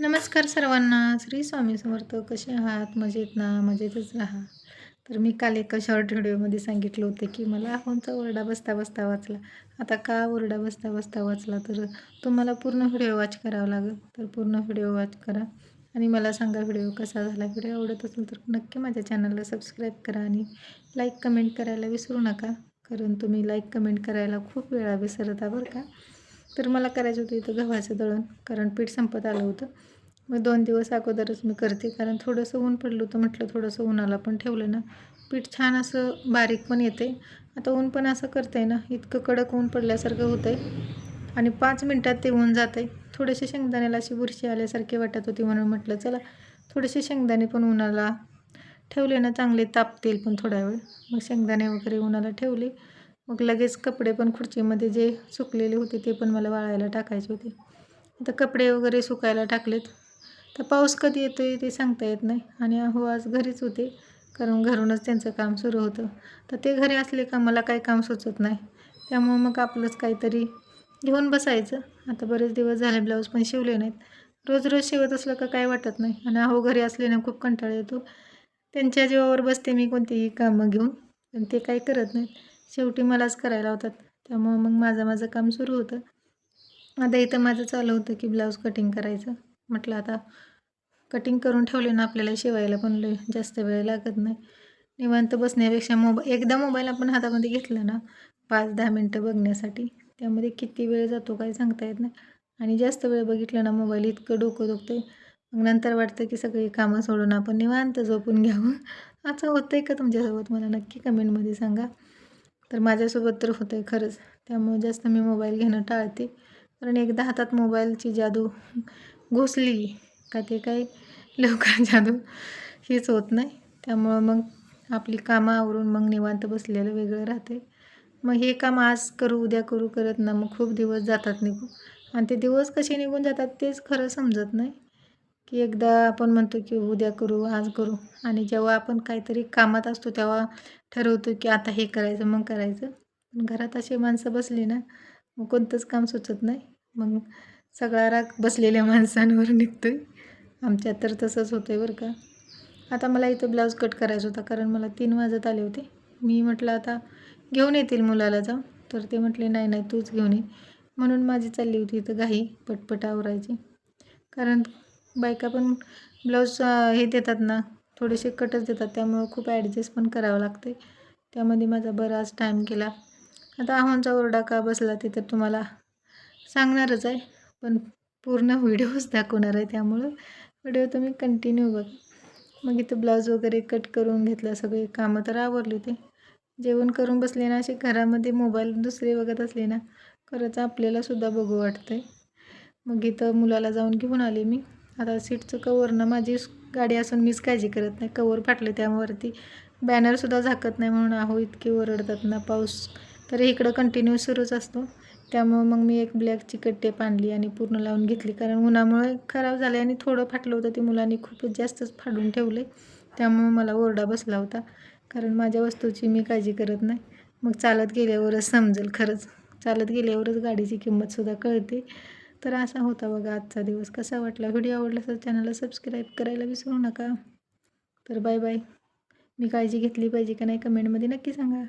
नमस्कार सर्वांना. श्री स्वामी समर्थ. कसे आहात? मजेत ना? मजेतच राहा. तर मी काल एका शॉर्ट व्हिडिओमध्ये सांगितलं होतं की मला फोनचा ओरडा बसता बसता वाचला. आता का ओरडा बसता बसता वाचला, तर तुम्हाला पूर्ण व्हिडिओ वॉच करावा लागेल. तर पूर्ण व्हिडिओ वॉच करा आणि मला सांगा व्हिडिओ कसा झाला. व्हिडिओ आवडत असेल तर नक्की माझ्या चॅनलला सबस्क्राईब करा आणि लाईक कमेंट करायला विसरू नका, कारण तुम्ही लाईक कमेंट करायला खूप वेळा विसरता बरं का. तर मला करायचं होतं इथं गव्हाचं दळण, कारण पीठ संपत आलं होतं. मग 2 दिवस अगोदरच मी करते, कारण थोडंसं ऊन पडलं होतं. म्हटलं थोडंसं उन्हाला पण ठेवलं ना, पीठ छान असं बारीक पण येते. आता ऊन पण असं करतं आहे ना, इतकं कडक ऊन पडल्यासारखं होतं आहे आणि 5 मिनटात ते ऊन जातं आहे. थोडेसे शेंगदाण्याला अशी बुरशी आल्यासारखी वाटत होती, म्हणून म्हटलं चला थोडेसे शेंगदाणे पण उन्हाला ठेवले ना, चांगले तापतील पण थोडा वेळ. मग शेंगदाणे वगैरे उन्हाला ठेवले. मग लगेच कपडे पण खुर्चीमध्ये जे सुकलेले होते ते पण मला वाळायला टाकायचे होते. आता कपडे वगैरे सुकायला टाकलेत. तर पाऊस कधी येतो आहे ते सांगता येत नाही. आणि अहो आज घरीच होते, कारण घरूनच त्यांचं काम सुरू होतं. तर ते घरी असले का मला काही काम सुचत नाही. त्यामुळं मग आपलंच काहीतरी घेऊन बसायचं. आता बरेच दिवस झाले ब्लाऊज पण शिवले नाहीत. रोज रोज शिवत असलं का काय वाटत नाही. आणि अहो घरी असले ना खूप कंटाळा येतो. त्यांच्या जीवावर बसते मी कोणतीही कामं घेऊन, पण ते काही करत नाहीत. शेवटी मलाच करायला होतात. त्यामुळं मग माझं काम सुरू होतं. आता इथं माझं चालू होतं की ब्लाऊज कटिंग करायचं. म्हटलं आता कटिंग करून ठेवले ना, आपल्याला शिवायला पण लय जास्त वेळ लागत नाही. निवांत बसण्यापेक्षा एकदा मोबाईल आपण हातामध्ये घेतला ना, 5-10 मिनटं बघण्यासाठी, त्यामध्ये किती वेळ जातो काही सांगता येत नाही. आणि जास्त वेळ बघितलं ना मोबाईल, इतकं डोकं दुखतं. मग नंतर वाटतं की सगळी कामं सोडून आपण निवांत झोपून घ्यावं. असं होतं आहे का तुमच्यासोबत? मला नक्की कमेंटमध्ये सांगा. तर माझ्यासोबत तर होतं आहे खरंच. त्यामुळे जास्त मी मोबाईल घेणं टाळते. कारण एकदा हातात मोबाईलची जादू घुसली का ते काही लवकर जादू हीच होत नाही. त्यामुळं मग आपली कामं आवरून मग निवांत बसलेलं वेगळं राहते. मग हे काम आज करू उद्या करू करत ना, मग खूप दिवस जातात निघून. आणि ते दिवस कसे निघून जातात तेच खरं समजत नाही. की एकदा आपण म्हणतो की उद्या करू, आज करू, आणि जेव्हा आपण काहीतरी कामात असतो तेव्हा ठरवतो की आता हे करायचं, मग करायचं. पण घरात अशी माणसं बसली ना, मग कोणतंच काम सुचत नाही. मग सगळा राग बसलेल्या माणसांवर निघतोय. आमच्यात तर तसंच होतं आहे बरं का. आता मला इथं ब्लाऊज कट करायचा होता, कारण मला 3 वाजत आले होते. मी म्हटलं आता घेऊन येतील मुलाला जाऊन, तर ते म्हटले नाही नाही तूच घेऊन ये. म्हणून माझी चालली होती इथं घाई पटपट आवरायची. कारण बायका पण ब्लाऊज हे देतात ना, थोडेसे कटच देतात, त्यामुळं खूप ॲडजस्ट पण करावं लागते. त्यामध्ये माझा बराच टाईम गेला. आता आहोंचा ओरडा का बसला ते तर तुम्हाला सांगणारच आहे, पण पूर्ण व्हिडिओच दाखवणार आहे, त्यामुळं व्हिडिओ तुम्ही कंटिन्यू बघा. मग इथं ब्लाऊज वगैरे कट करून घेतलं, सगळे कामं तर आवरली होते. जेवण करून बसले ना, असे घरामध्ये मोबाईल दुसरे बघत असले ना, खरंच आपल्यालासुद्धा बघू वाटतं आहे. मग इथं मुलाला जाऊन घेऊन आले मी. आता सीटचं कवर ना, माझी गाडी असून मीच काळजी करत नाही. कवर फाटले त्यावरती बॅनरसुद्धा झाकत नाही, म्हणून अहो इतके ओरडतात ना. पाऊस तर इकडं कंटिन्यू सुरूच असतो. त्यामुळं मग मी एक ब्लॅकची टेप आणली आणि पूर्ण लावून घेतली, कारण उन्हामुळे खराब झाले आणि थोडं फाटलं होतं. ते मुलांनी खूपच जास्तच फाडून ठेवले, त्यामुळं मला ओरडा बसला होता. कारण माझ्या वस्तूची मी काळजी करत नाही. मग चालत गेल्यावरच समजेल खरंच. चालत गेल्यावरच गाडीची किंमतसुद्धा कळते. तर असा होता बघा आजचा दिवस. कसा वाटला? व्हिडिओ आवडला तर चॅनलला सबस्क्राईब करायला विसरू नका. तर बाय बाय. मी काळजी घेतली पाहिजे का नाही कमेंटमध्ये नक्की सांगा.